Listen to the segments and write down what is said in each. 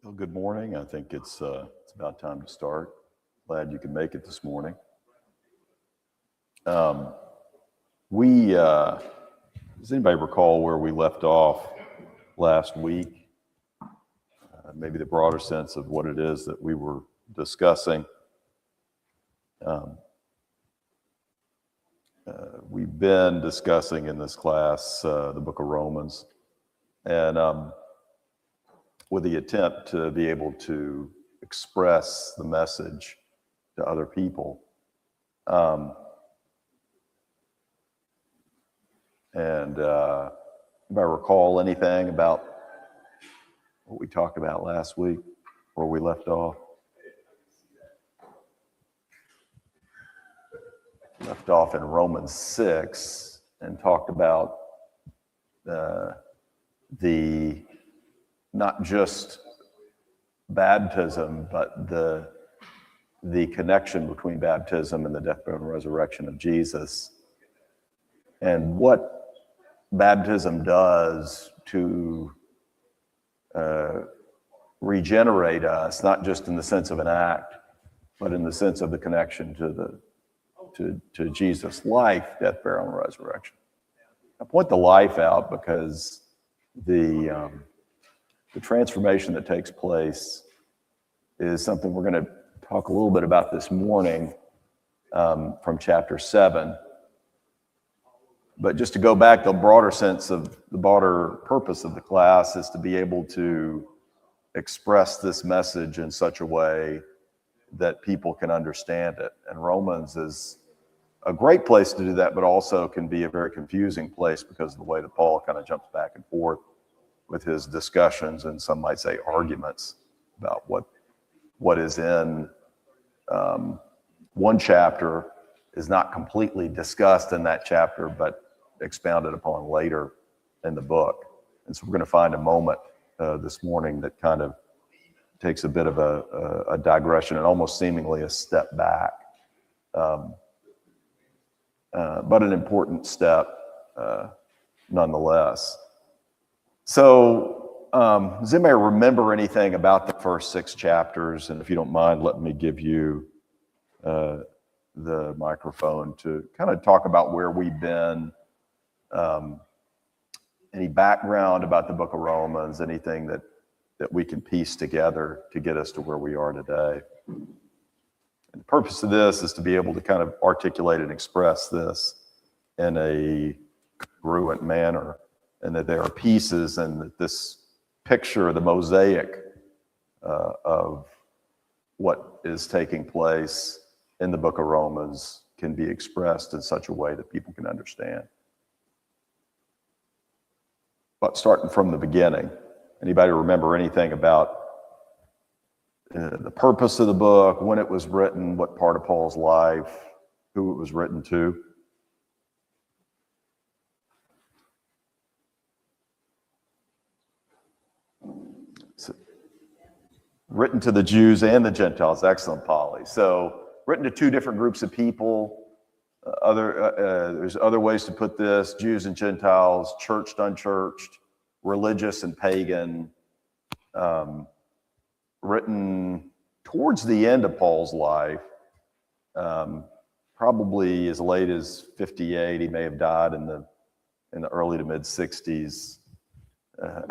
Well, good morning. I think it's about time to start. Glad you could make it this morning. Does anybody recall where we left off last week? Maybe the broader sense of what it is that we were discussing. We've been discussing in this class the book of Romans, and with the attempt to be able to express the message to other people. If I recall anything about what we talked about last week, where we left off? Left off in Romans 6 and talked about the not just baptism, but the connection between baptism and the death, burial, and resurrection of Jesus, and what baptism does to regenerate us, not just in the sense of an act, but in the sense of the connection to Jesus' life, death, burial, and resurrection. I point the life out because the transformation that takes place is something we're going to talk a little bit about this morning from chapter 7. But just to go back, the broader sense of the broader purpose of the class is to be able to express this message in such a way that people can understand it. And Romans is a great place to do that, but also can be a very confusing place because of the way that Paul kind of jumps back and forth with his discussions, and some might say arguments, about what is in one chapter is not completely discussed in that chapter, but expounded upon later in the book. And so we're going to find a moment this morning that kind of takes a bit of a digression and almost seemingly a step back, but an important step nonetheless. So, does anybody remember anything about the first 6 chapters? And if you don't mind, let me give you the microphone to kind of talk about where we've been, any background about the book of Romans, anything that we can piece together to get us to where we are today. And the purpose of this is to be able to kind of articulate and express this in a congruent manner, and that there are pieces, and that this picture, the mosaic of what is taking place in the book of Romans, can be expressed in such a way that people can understand. But starting from the beginning, anybody remember anything about the purpose of the book, when it was written, what part of Paul's life, who it was written to? Written to the Jews and the Gentiles. Excellent, Polly. So written to 2 different groups of people. There's other ways to put this: Jews and Gentiles, churched, unchurched, religious and pagan. Written towards the end of Paul's life, probably as late as 58. He may have died in the early to mid 60s,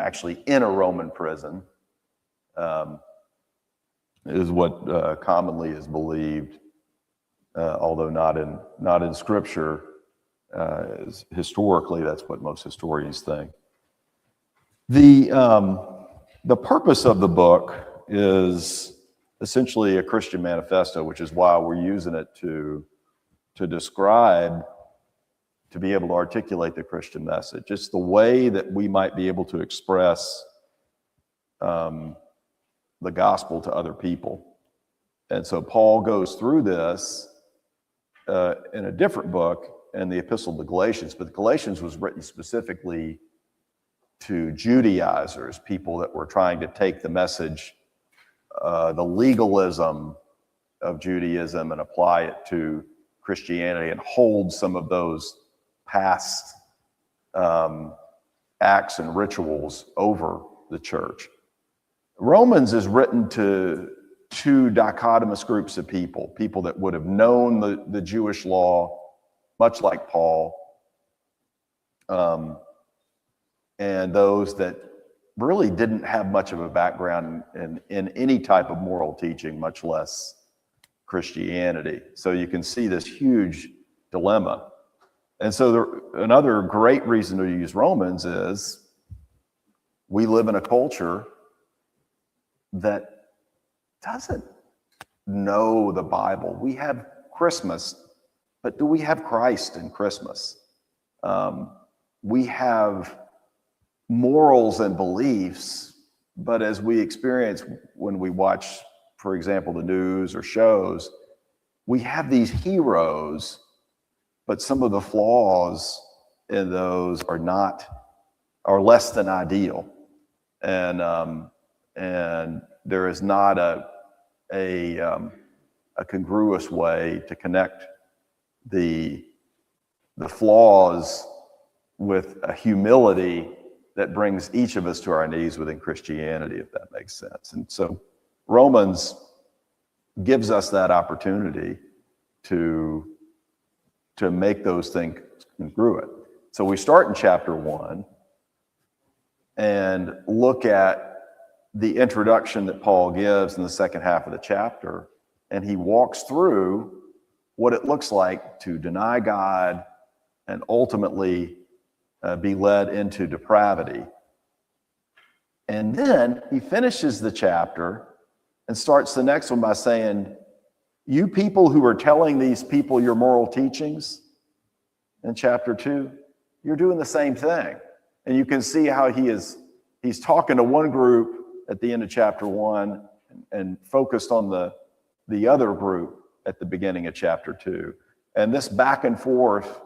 actually in a Roman prison. Is what commonly is believed, although not in Scripture. Historically, that's what most historians think. The purpose of the book is essentially a Christian manifesto, which is why we're using it to describe, to be able to articulate the Christian message. It's the way that we might be able to express the gospel to other people. And so Paul goes through this in a different book, in the Epistle to Galatians, but the Galatians was written specifically to Judaizers, people that were trying to take the message, the legalism of Judaism, and apply it to Christianity, and hold some of those past acts and rituals over the church. Romans is written to two dichotomous groups of people that would have known the Jewish law, much like Paul, and those that really didn't have much of a background in any type of moral teaching, much less Christianity. So you can see this huge dilemma. And so another great reason to use Romans is we live in a culture that doesn't know the Bible. We have Christmas, but do we have Christ in Christmas? We have morals and beliefs, but as we experience when we watch, for example, the news or shows, we have these heroes, but some of the flaws in those are less than ideal. And there is not a congruous way to connect the flaws with a humility that brings each of us to our knees within Christianity, if that makes sense. And so Romans gives us that opportunity to make those things congruent. So we start in chapter 1 and look at the introduction that Paul gives in the second half of the chapter, and he walks through what it looks like to deny God and ultimately be led into depravity. And then he finishes the chapter and starts the next one by saying, you people who are telling these people your moral teachings in chapter 2, you're doing the same thing. And you can see how he's talking to one group at the end of chapter 1 and focused on the other group at the beginning of chapter 2. And this back and forth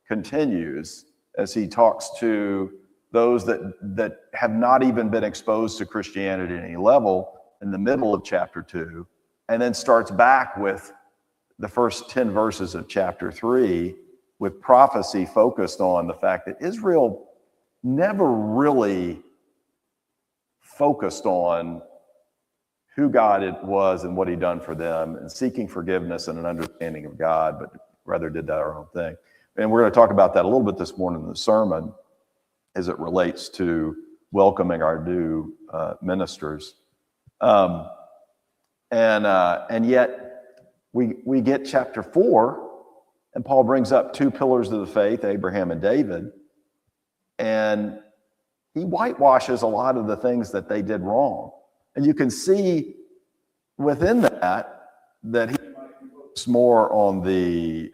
continues as he talks to those that have not even been exposed to Christianity at any level in the middle of chapter 2, and then starts back with the first 10 verses of chapter 3 with prophecy focused on the fact that Israel never really focused on who God was and what he'd done for them and seeking forgiveness and an understanding of God, but rather did our own thing. And we're going to talk about that a little bit this morning in the sermon as it relates to welcoming our new ministers. And yet we get chapter 4, and Paul brings up two pillars of the faith, Abraham and David, and he whitewashes a lot of the things that they did wrong. And you can see within that he focused more on the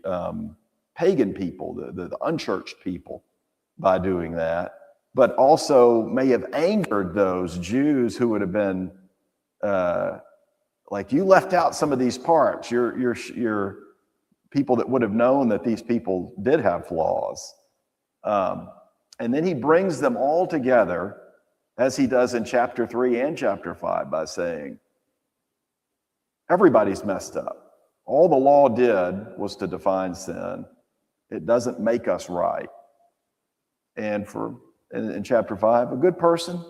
pagan people, the unchurched people by doing that, but also may have angered those Jews who would have been like, you left out some of these parts. You're people that would have known that these people did have flaws. And then he brings them all together, as he does in chapter 3 and chapter 5, by saying, everybody's messed up. All the law did was to define sin. It doesn't make us right. And in chapter 5, a good person,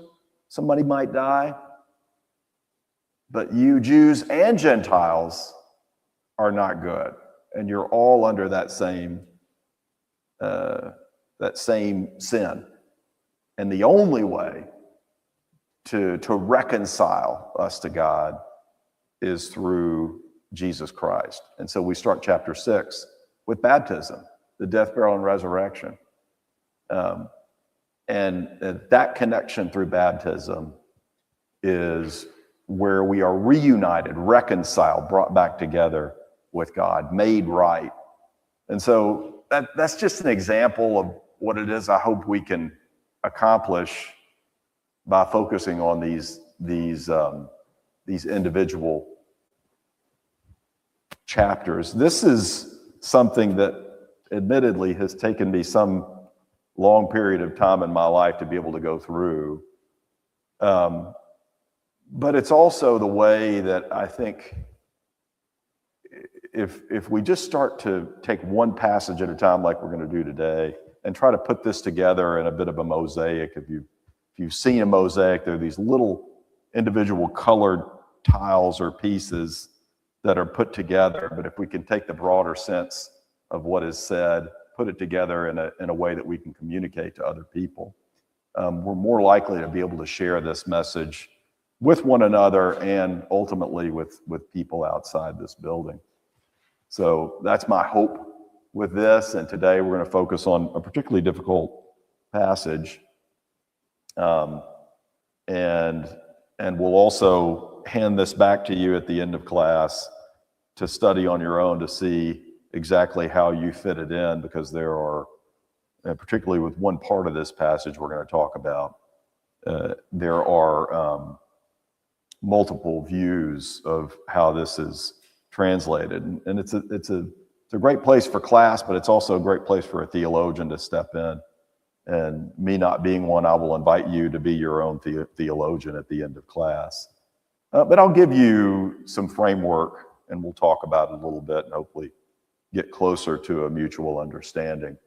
somebody might die, but you Jews and Gentiles are not good. And you're all under that same sin. And the only way to reconcile us to God is through Jesus Christ. And so we start chapter 6 with baptism, the death, burial, and resurrection. And that connection through baptism is where we are reunited, reconciled, brought back together with God, made right. And so that's just an example of what it is I hope we can accomplish by focusing on these individual chapters. This is something that admittedly has taken me some long period of time in my life to be able to go through. But it's also the way that I think if we just start to take one passage at a time like we're going to do today and try to put this together in a bit of a mosaic, if you've seen a mosaic, there are these little individual colored tiles or pieces that are put together. But if we can take the broader sense of what is said, put it together in a way that we can communicate to other people, we're more likely to be able to share this message with one another and ultimately with people outside this building. So that's my hope with this. And today we're going to focus on a particularly difficult passage. And we'll also hand this back to you at the end of class to study on your own to see exactly how you fit it in, because there are, particularly with one part of this passage we're going to talk about, there are multiple views of how this is translated. And it's a great place for class, but it's also a great place for a theologian to step in. And me not being one, I will invite you to be your own theologian at the end of class. But I'll give you some framework, and we'll talk about it a little bit and hopefully get closer to a mutual understanding.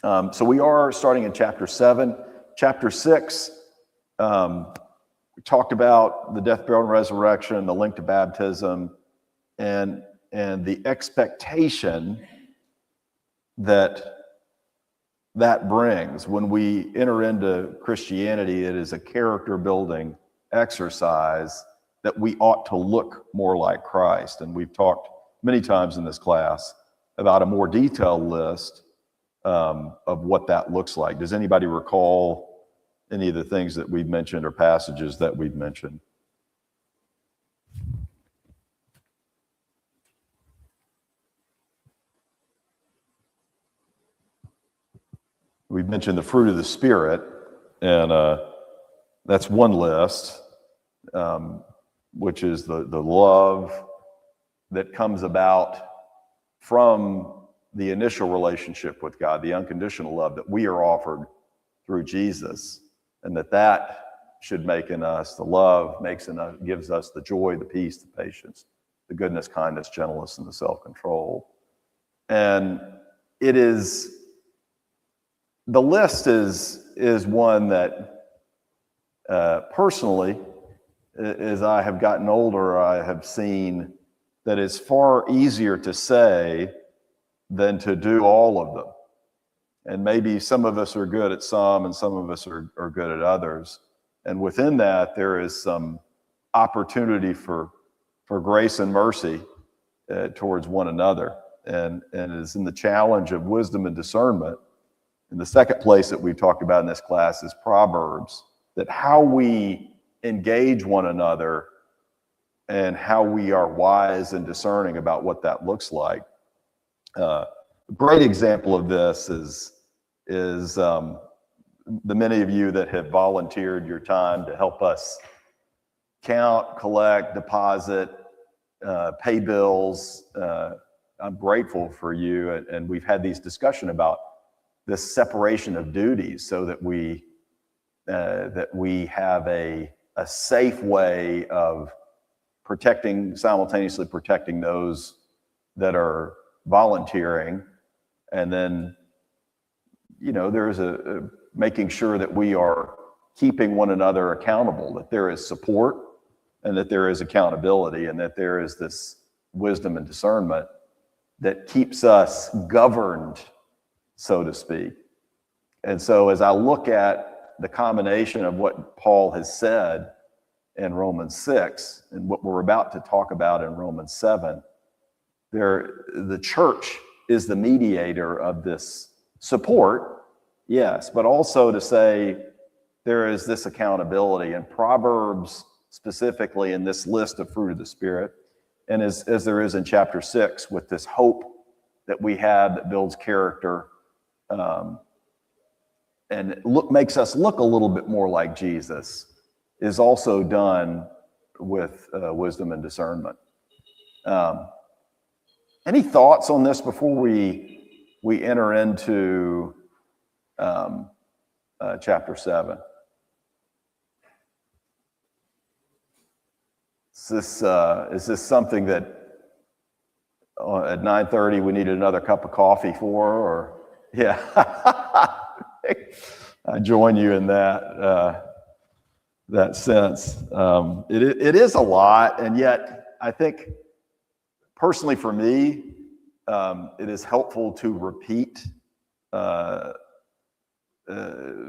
So we are starting in chapter 7. Chapter 6, we talked about the death, burial, and resurrection, the link to baptism, and the expectation that brings. When we enter into Christianity, it is a character-building exercise that we ought to look more like Christ. And we've talked many times in this class about a more detailed list of what that looks like. Does anybody recall any of the things that we've mentioned or passages that we've mentioned? We've mentioned the fruit of the Spirit, and that's one list, which is the love that comes about from the initial relationship with God, the unconditional love that we are offered through Jesus, and that should make in us, the love makes in us, gives us the joy, the peace, the patience, the goodness, kindness, gentleness, and the self-control. And it is, the list is one that personally, as I have gotten older, I have seen that it's far easier to say than to do all of them. And maybe some of us are good at some and some of us are good at others. And within that, there is some opportunity for grace and mercy towards one another. And it is in the challenge of wisdom and discernment. And the second place that we've talked about in this class is Proverbs, that how we engage one another and how we are wise and discerning about what that looks like. A great example of this is the many of you that have volunteered your time to help us count, collect, deposit, pay bills. I'm grateful for you, and we've had these discussions about this separation of duties so that we have a safe way of simultaneously protecting those that are volunteering, and then there's a making sure that we are keeping one another accountable, that there is support and that there is accountability, and that there is this wisdom and discernment that keeps us governed, so to speak. And so as I look at the combination of what Paul has said in Romans 6 and what we're about to talk about in Romans 7, the church is the mediator of this support, yes, but also to say there is this accountability. And Proverbs, specifically in this list of fruit of the Spirit, and as there is in chapter 6, with this hope that we have that builds character, and makes us look a little bit more like Jesus, is also done with wisdom and discernment. Any thoughts on this before we enter into chapter 7? Is this something that at 9:30 we need another cup of coffee for? Or yeah, I join you in that. that sense. It is a lot, and yet I think personally for me, it is helpful to repeat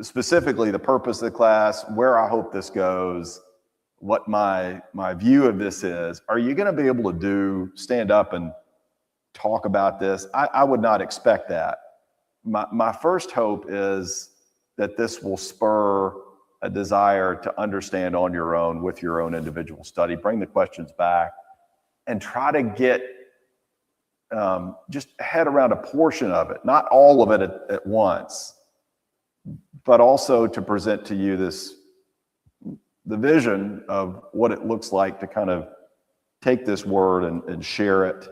specifically the purpose of the class, where I hope this goes, what my view of this is. Are you going to be able to stand up and talk about this? I would not expect that. My first hope is that this will spur a desire to understand on your own with your own individual study, bring the questions back, and try to get just head around a portion of it, not all of it at once, but also to present to you the vision of what it looks like to kind of take this word and share it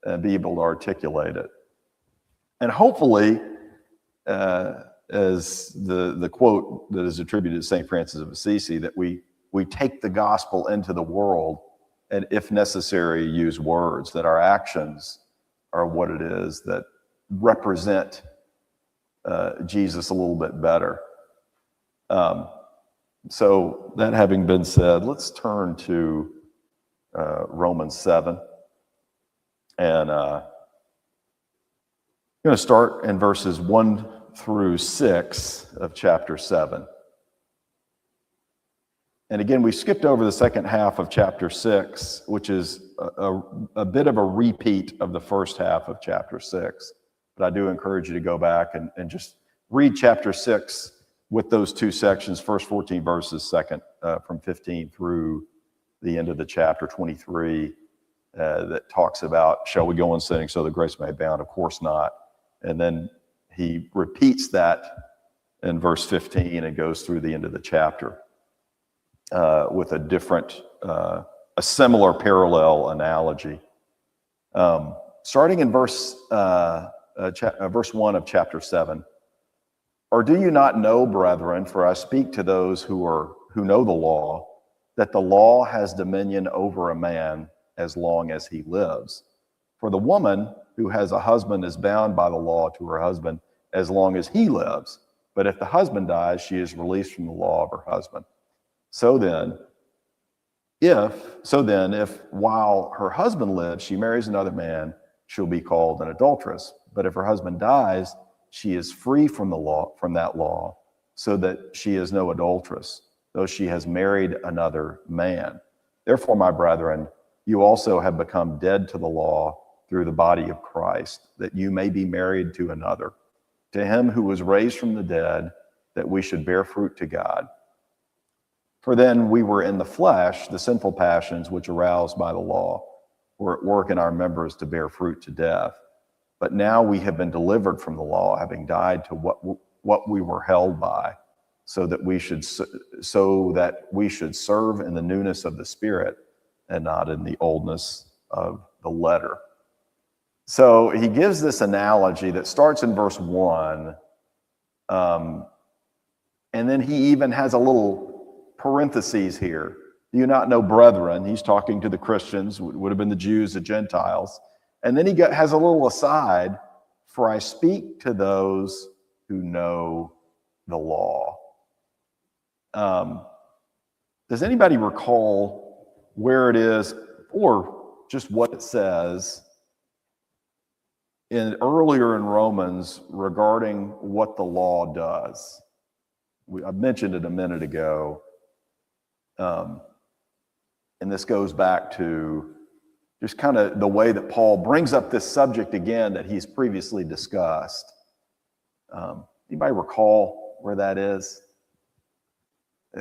and be able to articulate it. And hopefully, as the quote that is attributed to St. Francis of Assisi, that we take the gospel into the world and, if necessary, use words, that our actions are what it is that represent Jesus a little bit better. So that having been said, let's turn to Romans 7. And I'm going to start in verses 1 through 6 of chapter 7. And again, we skipped over the second half of chapter 6, which is a bit of a repeat of the first half of chapter 6. But I do encourage you to go back and just read chapter 6 with those two sections, first 14 verses, second from 15 through the end of the chapter 23, that talks about, shall we go on sinning so that grace may abound? Of course not. And then he repeats that in verse 15 and goes through the end of the chapter with a similar parallel analogy. Starting in verse 1 of chapter 7. Or do you not know, brethren, for I speak to those who know the law, that the law has dominion over a man as long as he lives? For the woman who has a husband is bound by the law to her husband as long as he lives. But if the husband dies, she is released from the law of her husband. So then, if while her husband lives, she marries another man, she'll be called an adulteress. But if her husband dies, she is free from that law, so that she is no adulteress, though she has married another man. Therefore, my brethren, you also have become dead to the law through the body of Christ, that you may be married to another, to him who was raised from the dead, that we should bear fruit to God. For then we were in the flesh, the sinful passions which aroused by the law were at work in our members to bear fruit to death. But now we have been delivered from the law, having died to what we were held by, so that we should serve in the newness of the Spirit and not in the oldness of the letter. So he gives this analogy that starts in verse 1, and then he even has a little parentheses here. Do you not know, brethren? He's talking to the Christians, would have been the Jews, the Gentiles. And then he has a little aside, for I speak to those who know the law. Does anybody recall where it is, or just what it says earlier in Romans regarding what the law does? I mentioned it a minute ago. And this goes back to just kind of the way that Paul brings up this subject again that he's previously discussed. Anybody recall where that is?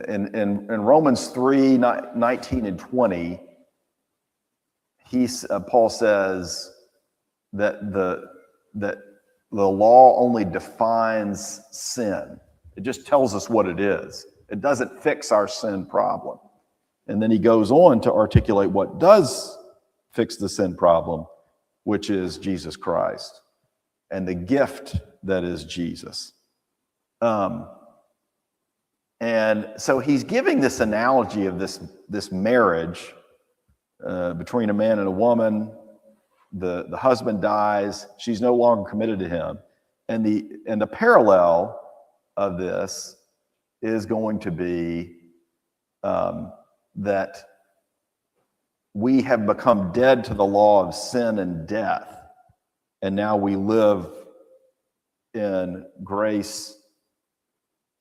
In Romans 3, 19 and 20, Paul says that the law only defines sin. It just tells us what it is. It doesn't fix our sin problem. And then he goes on to articulate what does fix the sin problem, which is Jesus Christ and the gift that is Jesus. And so he's giving this analogy of this marriage between a man and a woman. The husband dies, she's no longer committed to him. And the parallel of this is going to be that we have become dead to the law of sin and death, and now we live in grace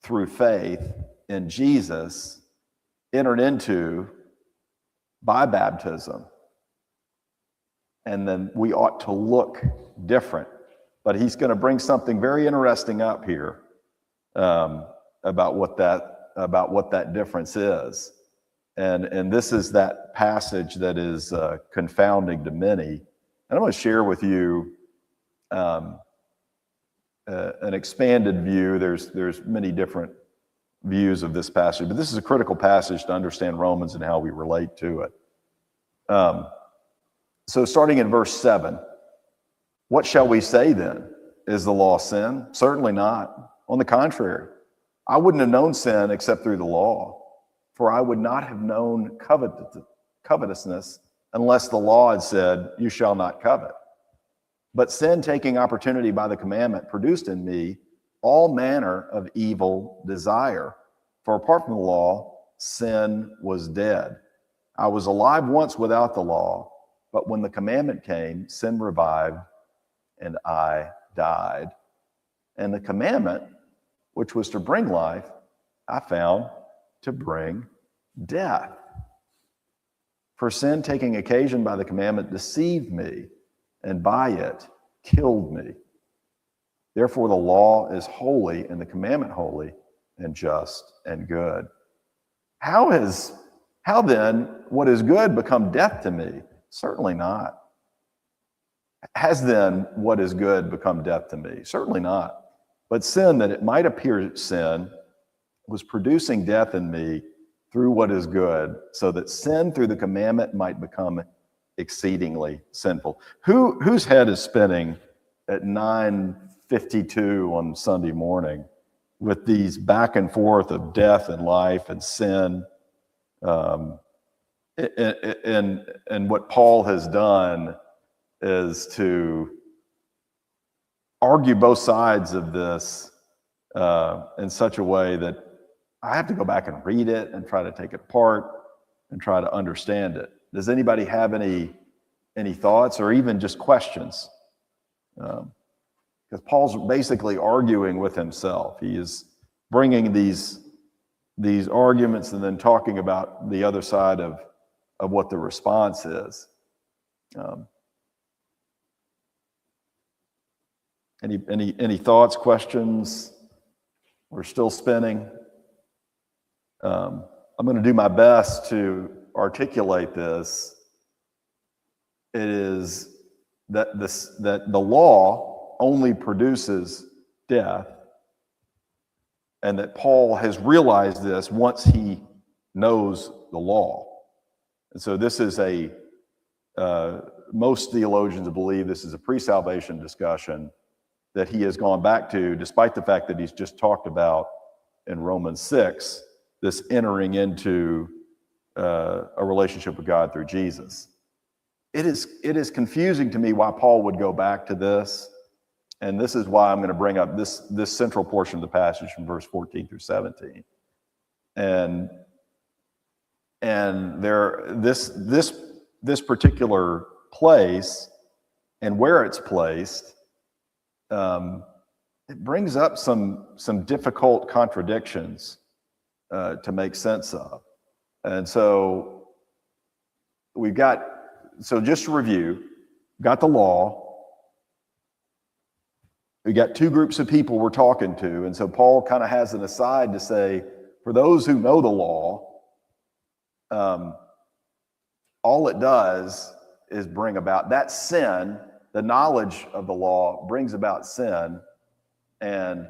through faith in Jesus, entered into by baptism. And then we ought to look different. But he's going to bring something very interesting up here about what that difference is. And this is that passage that is confounding to many. And I'm going to share with you an expanded view. There's many different views of this passage, but this is a critical passage to understand Romans and how we relate to it. So starting in verse 7, what shall we say then? Is the law sin? Certainly not. On the contrary, I wouldn't have known sin except through the law, for I would not have known covetousness unless the law had said, you shall not covet. But sin, taking opportunity by the commandment, produced in me all manner of evil desire. For apart from the law, sin was dead. I was alive once without the law, but when the commandment came, sin revived, and I died. And the commandment, which was to bring life, I found to bring death. For sin, taking occasion by the commandment, deceived me, and by it killed me. Therefore, the law is holy, and the commandment holy, and just and good. How then what is good become death to me? Certainly not. Has then what is good become death to me? Certainly not. But sin, that it might appear sin, was producing death in me through what is good, so that sin through the commandment might become exceedingly sinful. Whose head is spinning at 9:52 on Sunday morning with these back and forth of death and life and sin? And what Paul has done is to argue both sides of this in such a way that I have to go back and read it and try to take it apart and try to understand it. Does anybody have any thoughts or even just questions? Because Paul's basically arguing with himself. He is bringing these arguments and then talking about the other side of what the response is. Any thoughts, questions? We're still spinning. I'm going to do my best to articulate this. It is that the law only produces death, and that Paul has realized this once he knows the law. And so this is most theologians believe this is a pre-salvation discussion that he has gone back to, despite the fact that he's just talked about in Romans 6, this entering into a relationship with God through Jesus. It is confusing to me why Paul would go back to this, and this is why I'm going to bring up this central portion of the passage from verse 14 through 17. And this particular place and where it's placed, it brings up some difficult contradictions to make sense of. And so just to review, got the law. We got two groups of people we're talking to. And so Paul kind of has an aside to say, for those who know the law, all it does is bring about that sin. The knowledge of the law brings about sin, and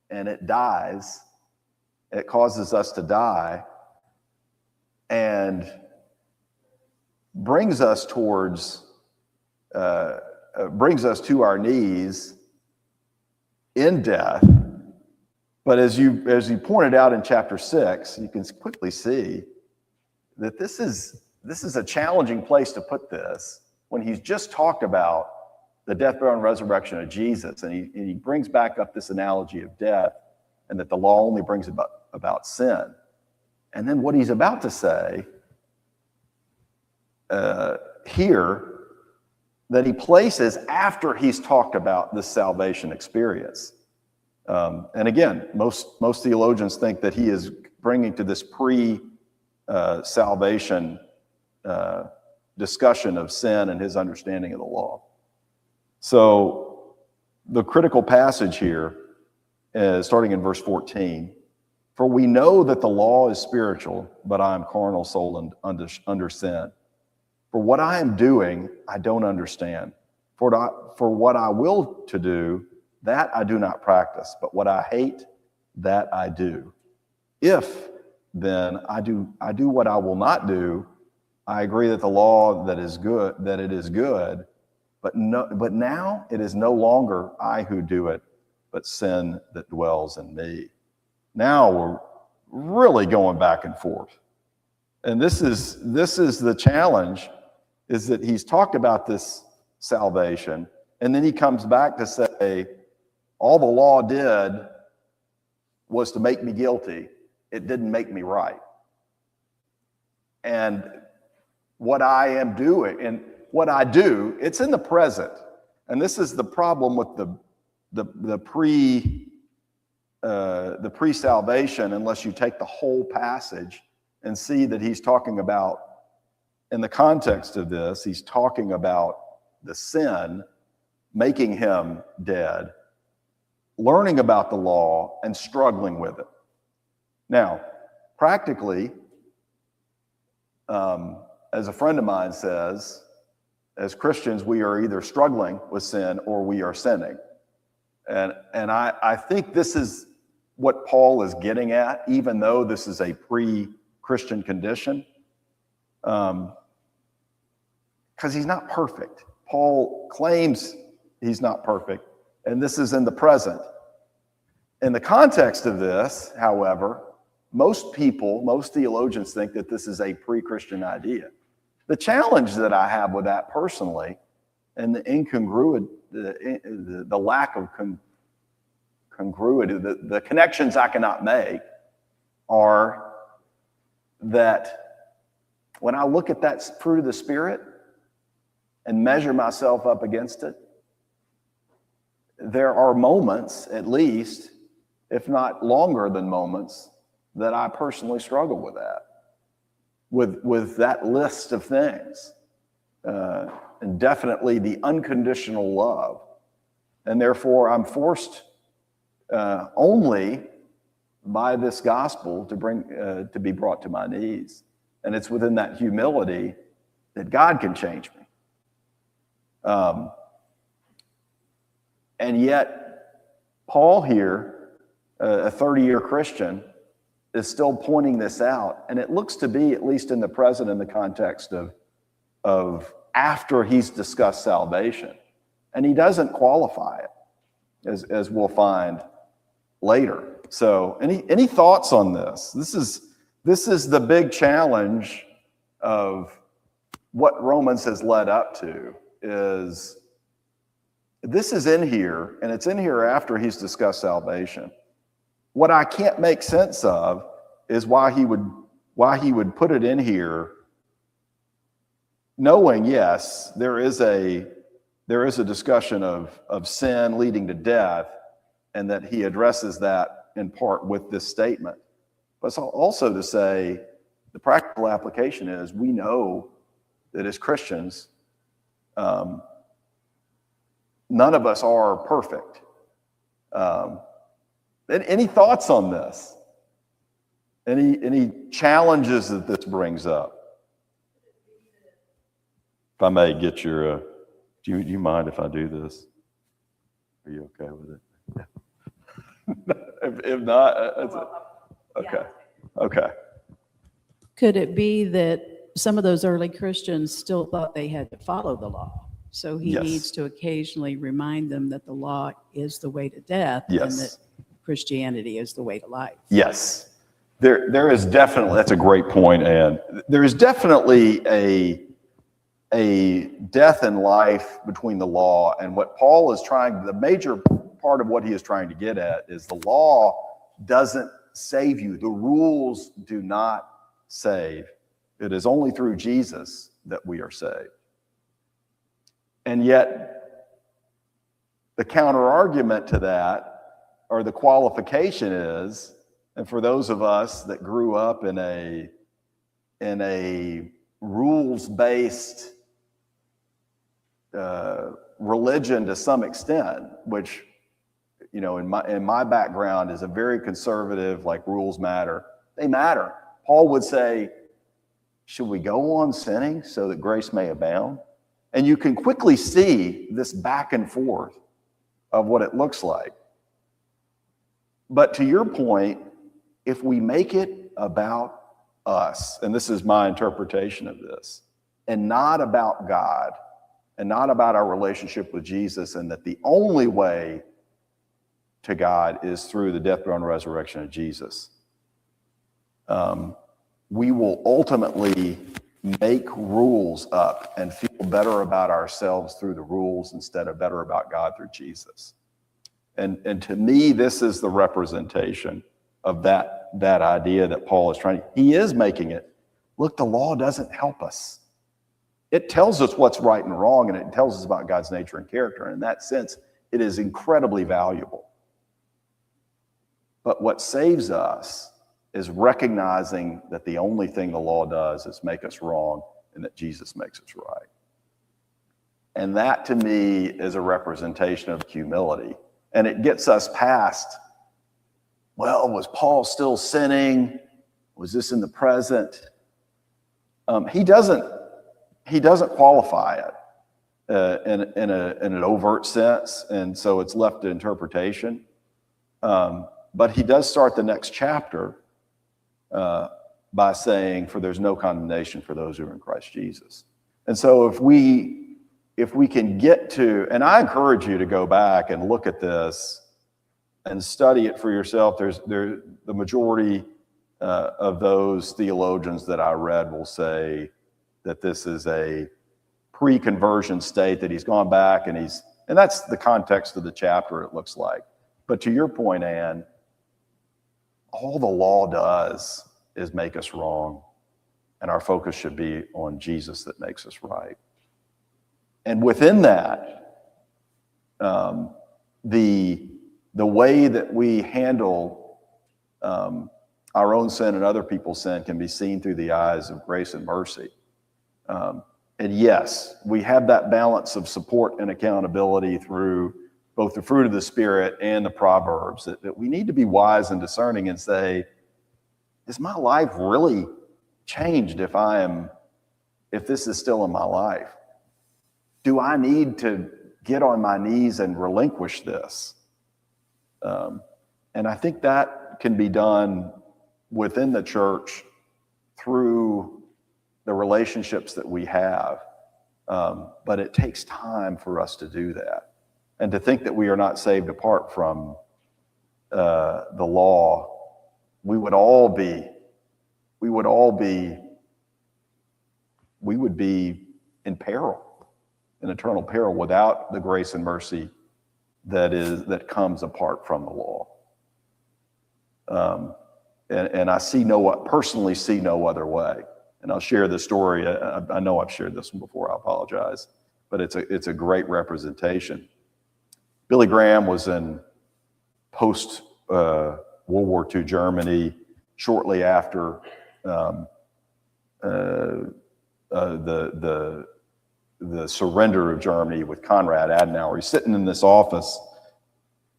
it dies. It causes us to die and brings us to our knees in death. But as you pointed out in chapter 6, you can quickly see that this is a challenging place to put this when he's just talked about the death, burial, and resurrection of Jesus, and he brings back up this analogy of death and that the law only brings about sin. And then what he's about to say here, that he places after he's talked about this salvation experience. And again, most theologians think that he is bringing to this pre-salvation discussion of sin and his understanding of the law. So the critical passage here, starting in verse 14, for we know that the law is spiritual, but I am carnal, soul, and under sin. For what I am doing, I don't understand. For what I will to do, that I do not practice, but what I hate, that I do. If then I do what I will not do, I agree that the law that it is good, but now it is no longer I who do it, but sin that dwells in me. Now we're really going back and forth. And this is the challenge, is that he's talked about this salvation, and then he comes back to say, all the law did was to make me guilty. It didn't make me right. And what I am doing and what I do, it's in the present. And this is the problem with the pre-salvation, unless you take the whole passage and see that he's talking about, in the context of this, he's talking about the sin making him dead, learning about the law and struggling with it. Now, practically, as a friend of mine says, as Christians, we are either struggling with sin or we are sinning. And I think this is what Paul is getting at, even though this is a pre-Christian condition, because he's not perfect. Paul claims he's not perfect, and this is in the present. In the context of this, however, most theologians think that this is a pre-Christian idea. The challenge that I have with that personally, and the incongruity, the lack of congruity, the connections I cannot make, are that when I look at that fruit of the Spirit and measure myself up against it, there are moments, at least, if not longer than moments, that I personally struggle with that, with that list of things, and definitely the unconditional love. And therefore, I'm forced only by this gospel to be brought to my knees. And it's within that humility that God can change me. And yet, Paul here, a 30-year Christian, is still pointing this out. And it looks to be, at least in the present, in the context of after he's discussed salvation. And he doesn't qualify it, as we'll find later. So any thoughts on this? This is the big challenge of what Romans has led up to, is this is in here, and it's in here after he's discussed salvation. What I can't make sense of is why he would put it in here, knowing, yes, there is a discussion of sin leading to death, and that he addresses that in part with this statement. But also to say the practical application is, we know that as Christians, none of us are perfect. Any thoughts on this? Any challenges that this brings up? If I may get your, do you mind if I do this? Are you okay with it? if not, okay. Okay. Could it be that some of those early Christians still thought they had to follow the law? So he Yes. needs to occasionally remind them that the law is the way to death, Yes. and that Christianity is the way to life. Yes. There is definitely, that's a great point, and there is definitely a death and life between the law and what Paul is trying, the major part of what he is trying to get at is the law doesn't save you. The rules do not save. It is only through Jesus that we are saved. And yet, the counter-argument to that, or the qualification is, and for those of us that grew up in a rules-based religion to some extent, which, you know, in my background is a very conservative, like rules matter. They matter. Paul would say, should we go on sinning so that grace may abound? And you can quickly see this back and forth of what it looks like. But to your point, if we make it about us, and this is my interpretation of this, and not about God, and not about our relationship with Jesus, and that the only way to God is through the death, burial, and resurrection of Jesus, we will ultimately make rules up and feel better about ourselves through the rules instead of better about God through Jesus. And to me, this is the representation of that idea that Paul is trying. He is making it. Look, the law doesn't help us. It tells us what's right and wrong, and it tells us about God's nature and character. And in that sense, it is incredibly valuable. But what saves us is recognizing that the only thing the law does is make us wrong, and that Jesus makes us right. And that, to me, is a representation of humility. And it gets us past, well, was Paul still sinning? Was this in the present? He doesn't qualify it in an overt sense, and so it's left to interpretation. But he does start the next chapter by saying, for there's no condemnation for those who are in Christ Jesus. And so if we can get to, and I encourage you to go back and look at this and study it for yourself. The majority of those theologians that I read will say that this is a pre-conversion state, that he's gone back and that's the context of the chapter, it looks like. But to your point, Ann, all the law does is make us wrong, and our focus should be on Jesus that makes us right. And within that, the way that we handle our own sin and other people's sin can be seen through the eyes of grace and mercy. And yes, we have that balance of support and accountability through both the fruit of the Spirit and the Proverbs, that we need to be wise and discerning and say, is my life really changed if this is still in my life? Do I need to get on my knees and relinquish this? And I think that can be done within the church through the relationships that we have. But it takes time for us to do that. And to think that we are not saved apart from the law, we would be in peril, in eternal peril, without the grace and mercy that comes apart from the law. And I personally see no other way. And I'll share the story. I know I've shared this one before. I apologize, but it's a great representation. Billy Graham was in post World War II Germany, shortly after the surrender of Germany with Konrad Adenauer. He's sitting in this office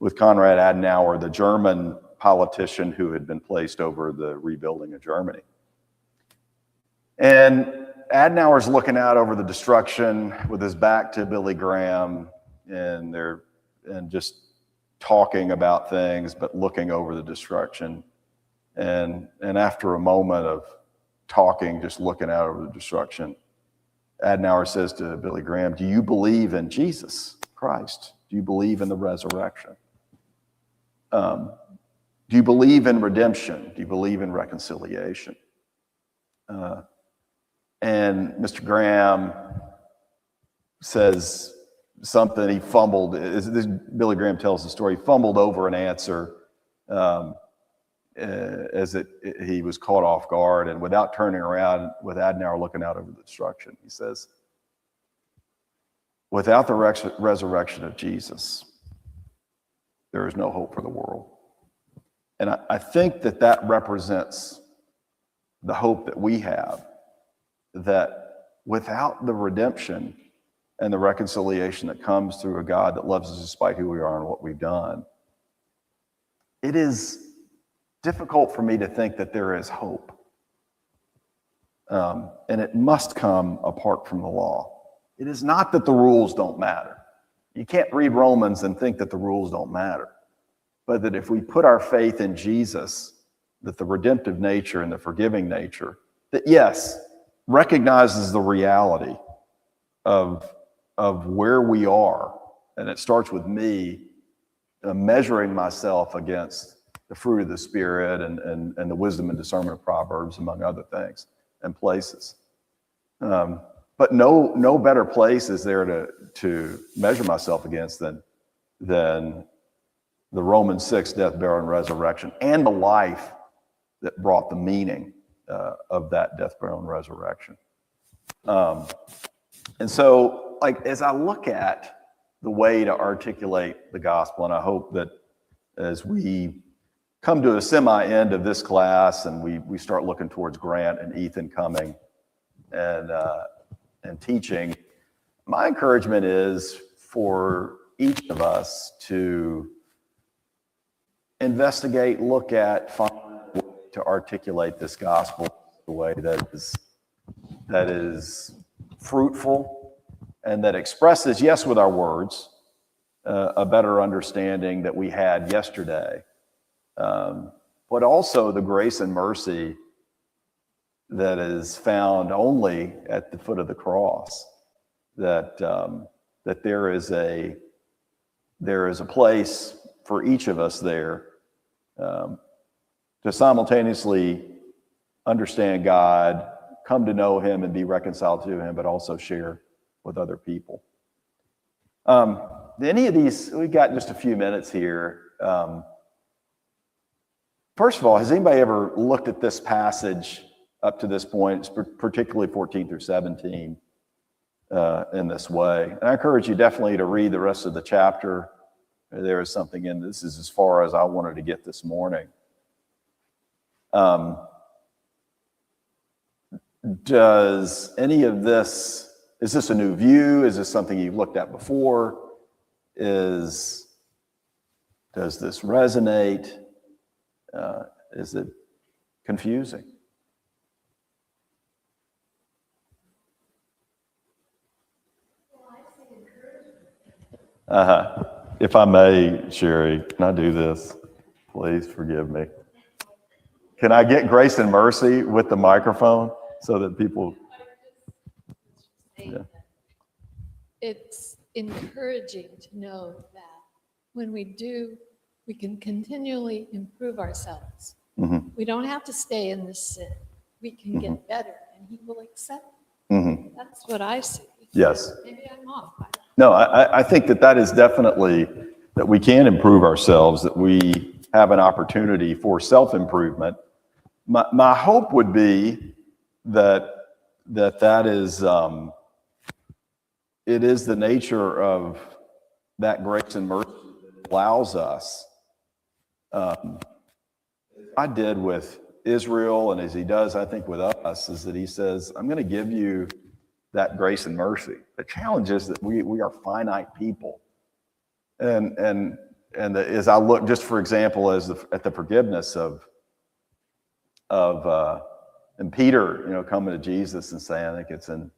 with Konrad Adenauer, the German politician who had been placed over the rebuilding of Germany. And Adenauer's looking out over the destruction with his back to Billy Graham, and just talking about things, but looking over the destruction. And after a moment of talking, just looking out over the destruction, Adenauer says to Billy Graham, do you believe in Jesus Christ? Do you believe in the resurrection? Do you believe in redemption? Do you believe in reconciliation? And Mr. Graham says something, he fumbled. Billy Graham tells the story, he fumbled over an answer. he was caught off guard, and without turning around, with Adenauer looking out over the destruction, he says, without the resurrection of Jesus, there is no hope for the world. And I think that represents the hope that we have, that without the redemption and the reconciliation that comes through a God that loves us despite who we are and what we've done, it is difficult for me to think that there is hope. And it must come apart from the law. It is not that the rules don't matter. You can't read Romans and think that the rules don't matter. But that if we put our faith in Jesus, that the redemptive nature and the forgiving nature, that yes, recognizes the reality of where we are. And it starts with me measuring myself against the fruit of the Spirit and the wisdom and discernment of Proverbs, among other things and places. But no better place is there to measure myself against than the Romans 6 death, burial, and resurrection, and the life that brought the meaning of that death, burial, and resurrection. And so, like, as I look at the way to articulate the gospel, and I hope that as we come to a semi-end of this class and we start looking towards Grant and Ethan coming and teaching, my encouragement is for each of us to investigate, look at, find a way to articulate this gospel the way that is fruitful and that expresses, yes, with our words, a better understanding that we had yesterday, but also the grace and mercy that is found only at the foot of the cross. That there is a place for each of us there to simultaneously understand God, come to know Him, and be reconciled to Him, but also share with other people. Any of these, we've got just a few minutes here. First of all, has anybody ever looked at this passage up to this point, particularly 14 through 17, in this way? And I encourage you definitely to read the rest of the chapter. There is something in this. Is as far as I wanted to get this morning. Does any of this, is this a new view? Is this something you've looked at before? Does this resonate? Is it confusing? If I may, Sherry, can I do this? Please forgive me. Can I get grace and mercy with the microphone so that people... Yeah. It's encouraging to know that when we do, we can continually improve ourselves. Mm-hmm. We don't have to stay in this sin. We can get better, and He will accept it. Mm-hmm. That's what I see. Yes. Maybe I'm off. No, I think that is definitely that we can improve ourselves, that we have an opportunity for self-improvement. My hope would be that is it is the nature of that grace and mercy that allows us. I did with Israel, and as He does, I think, with us, is that He says, I'm going to give you that grace and mercy. The challenge is that we are finite people. And as I look, just for example, at the forgiveness of and Peter, coming to Jesus and saying, I think it's in,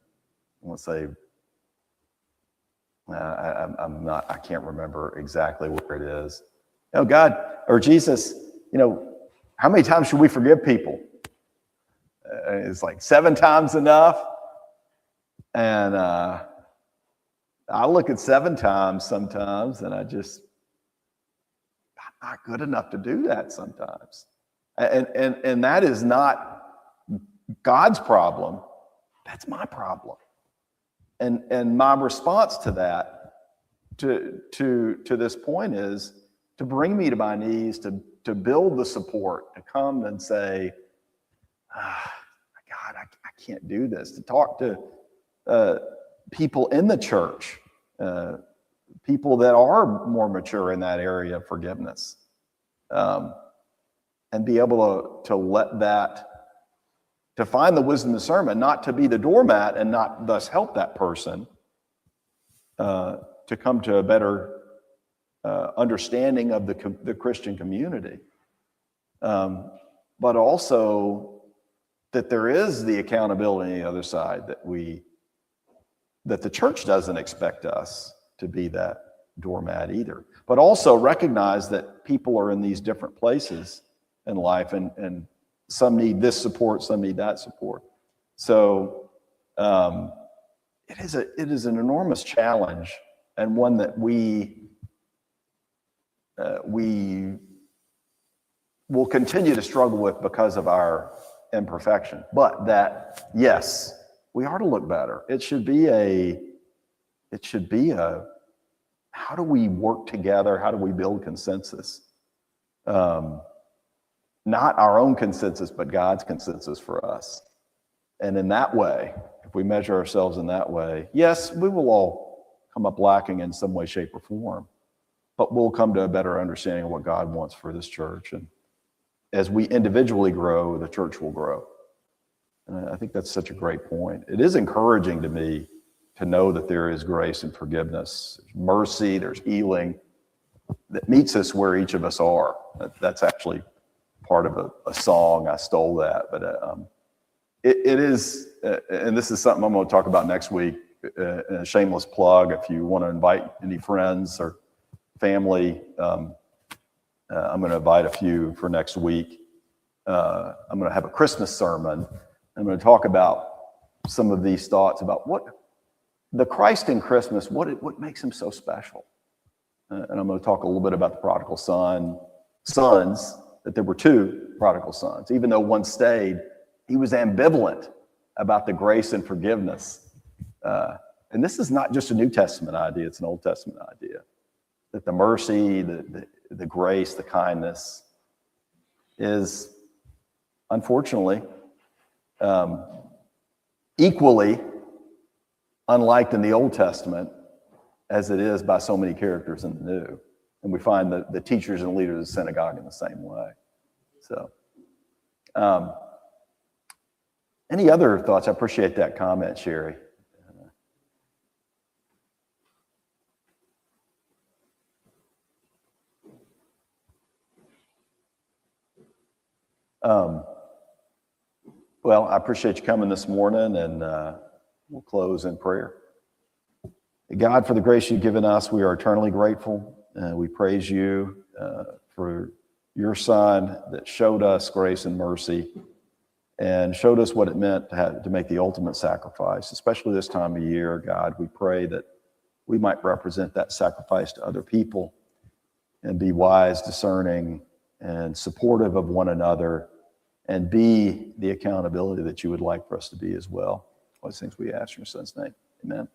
I want to say, I can't remember exactly where it is. God or Jesus, how many times should we forgive people? It's like 7 times enough. And I look at 7 times sometimes, and I'm not good enough to do that sometimes. And that is not God's problem. That's my problem. And my response to that, to this point, is to bring me to my knees, to build the support, to come and say, God, I can't do this, to talk to people in the church, people that are more mature in that area of forgiveness, and be able to let that, to find the wisdom of discernment, not to be the doormat and not thus help that person to come to a better understanding of the Christian community. But also that there is the accountability on the other side, that the church doesn't expect us to be that doormat either. But also recognize that people are in these different places in life, and some need this support, some need that support. So it is an enormous challenge, and one that we will continue to struggle with because of our imperfection. But that, yes, we are to look better. It should be a how do we work together? How do we build consensus? Not our own consensus, but God's consensus for us. And in that way, if we measure ourselves in that way, yes, we will all come up lacking in some way, shape, or form, but we'll come to a better understanding of what God wants for this church. And as we individually grow, the church will grow. And I think that's such a great point. It is encouraging to me to know that there is grace and forgiveness, there's mercy, there's healing that meets us where each of us are. That's actually part of a song. I stole that, but it is, and this is something I'm going to talk about next week, a shameless plug. If you want to invite any friends or family, I'm going to invite a few for next week. I'm going to have a Christmas sermon. I'm going to talk about some of these thoughts about what the Christ in Christmas, what makes him so special. And I'm going to talk a little bit about the prodigal sons, that there were two prodigal sons. Even though one stayed, he was ambivalent about the grace and forgiveness. And this is not just a New Testament idea, it's an Old Testament idea. That the mercy, the grace, the kindness is, unfortunately, equally unliked in the Old Testament as it is by so many characters in the New. And we find the teachers and leaders of the synagogue in the same way. So, any other thoughts? I appreciate that comment, Sherry. Well, I appreciate you coming this morning, and we'll close in prayer. God, for the grace you've given us, we are eternally grateful. We praise you for your Son that showed us grace and mercy and showed us what it meant to make the ultimate sacrifice, especially this time of year. God, we pray that we might represent that sacrifice to other people and be wise, discerning, and supportive of one another, and be the accountability that you would like for us to be as well. All these things we ask in your Son's name. Amen.